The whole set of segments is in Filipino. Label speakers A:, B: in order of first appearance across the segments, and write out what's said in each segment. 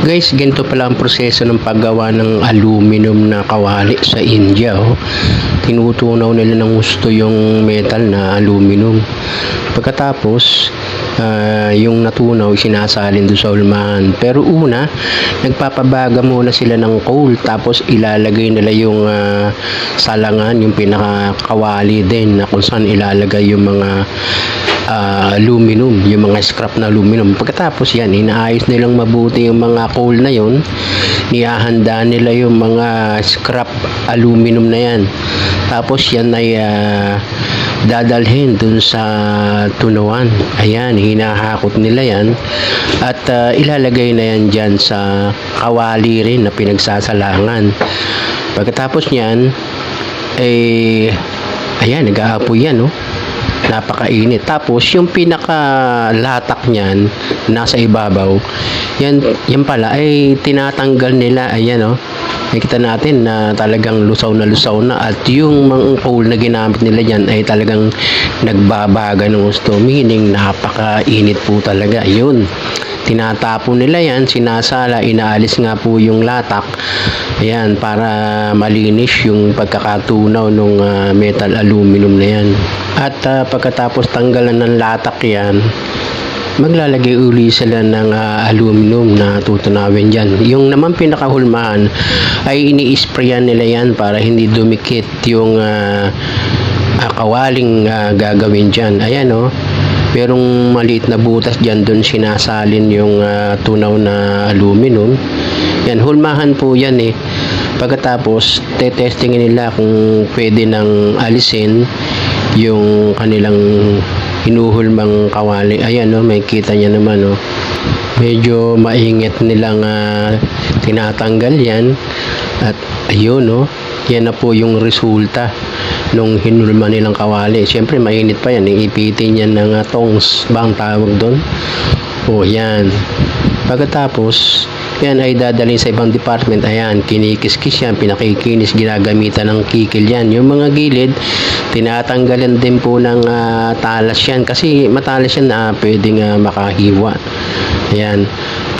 A: Guys, ganito pala ang proseso ng paggawa ng aluminum na kawali sa India. Tinutunaw nila ng gusto yung metal na aluminum. Pagkatapos, yung natunaw sinasalin doon sa hulmahan. Pero una, nagpapabaga muna sila ng coal, tapos ilalagay nila yung salangan, yung pinakakawali din na kung saan ilalagay yung mga aluminum, yung mga scrap na aluminum. Pagkatapos yan, inaayos nilang mabuti yung mga coal na yon, nihahanda nila yung mga scrap aluminum na yan. Tapos yan ay dadalhin dun sa tunawan. Ayan, hinahakot nila yan at ilalagay na yan dyan sa kawali rin na pinagsasalangan. Pagkatapos nyan, ayan, nag-aapoy yan, napakainit. Tapos yung pinakalatak niyan nasa ibabaw, yan pala ay tinatanggal nila. Ayan, nakita natin na talagang lusaw na at yung mga coal na ginamit nila dyan ay talagang nagbabaga ng gusto, meaning napakainit po talaga. Yun, tinatapon nila yan, sinasala, inaalis nga po yung latak. Ayan, para malinis yung pagkakatunaw ng metal aluminum na yan. At pagkatapos tanggalan ng latak yan, maglalagay uli sila ng aluminum na tutunawin dyan. Yung naman pinakahulmahan ay ini-sprayan nila yan para hindi dumikit yung kawaling gagawin dyan. Ayan, merong maliit na butas dyan, doon sinasalin yung tunaw na aluminum. Yan, hulmahan po yan Pagkatapos, tetestingin nila kung pwede nang alisin yung kanilang hinuhulmang kawali. Ayan, may kita niya naman, medyo maingit nilang tinatanggal yan. At ayun, yan na po yung resulta nung hinulma nilang kawali. Siyempre mainit pa yan, ipitin yan ng tongs ba ang tawag doon. Yan. Pagkatapos yan ay dadalhin sa ibang department. Ayan, kinikis-kis yan, pinakikinis, ginagamitan ng kikil yan. Yung mga gilid, tinatanggalan din po ng talas yan, kasi matalas yan na pwedeng makahiwa. Ayan.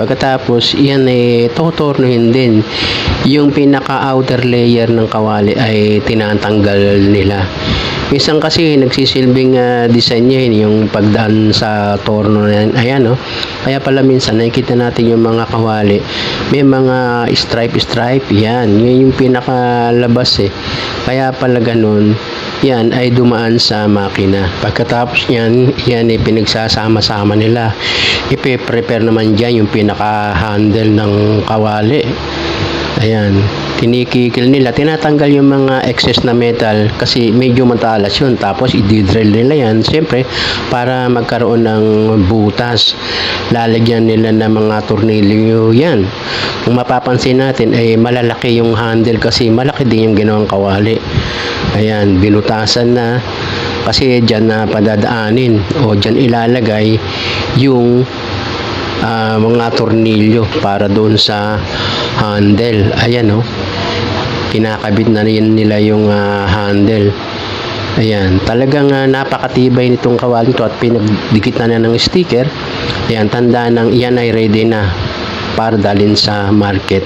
A: Pagkatapos, yan totornuhin din. Yung pinaka-outer layer ng kawali ay tinatanggal nila. Minsan kasi nagsisilbing design niya yung pagdaan sa torno na yan. Ayan, kaya pala minsan nakikita natin yung mga kawali, may mga stripe. Yan yung pinakalabas Kaya pala ganun. Yan ay dumaan sa makina. Pagkatapos yan pinagsasama-sama nila. Ipe-prepare naman dyan yung pinaka-handle ng kawali. Ayan, tinikikil nila, tinatanggal yung mga excess na metal kasi medyo matalas yun. Tapos i-drill nila yan, siyempre para magkaroon ng butas. Lalagyan nila ng mga tornilyo yan. Kung mapapansin natin ay malalaki yung handle kasi malaki din yung ginawang kawali. Ayan, binutasan na kasi dyan na padadaanin o dyan ilalagay yung mga tornilyo para doon sa handle. Ayan, kinakabit na rin nila yung handle. Ayan, talagang napakatibay nitong kawali to at pinagdikit na ng sticker. Ayan, tanda ng iyan ay ready na para dalhin sa market.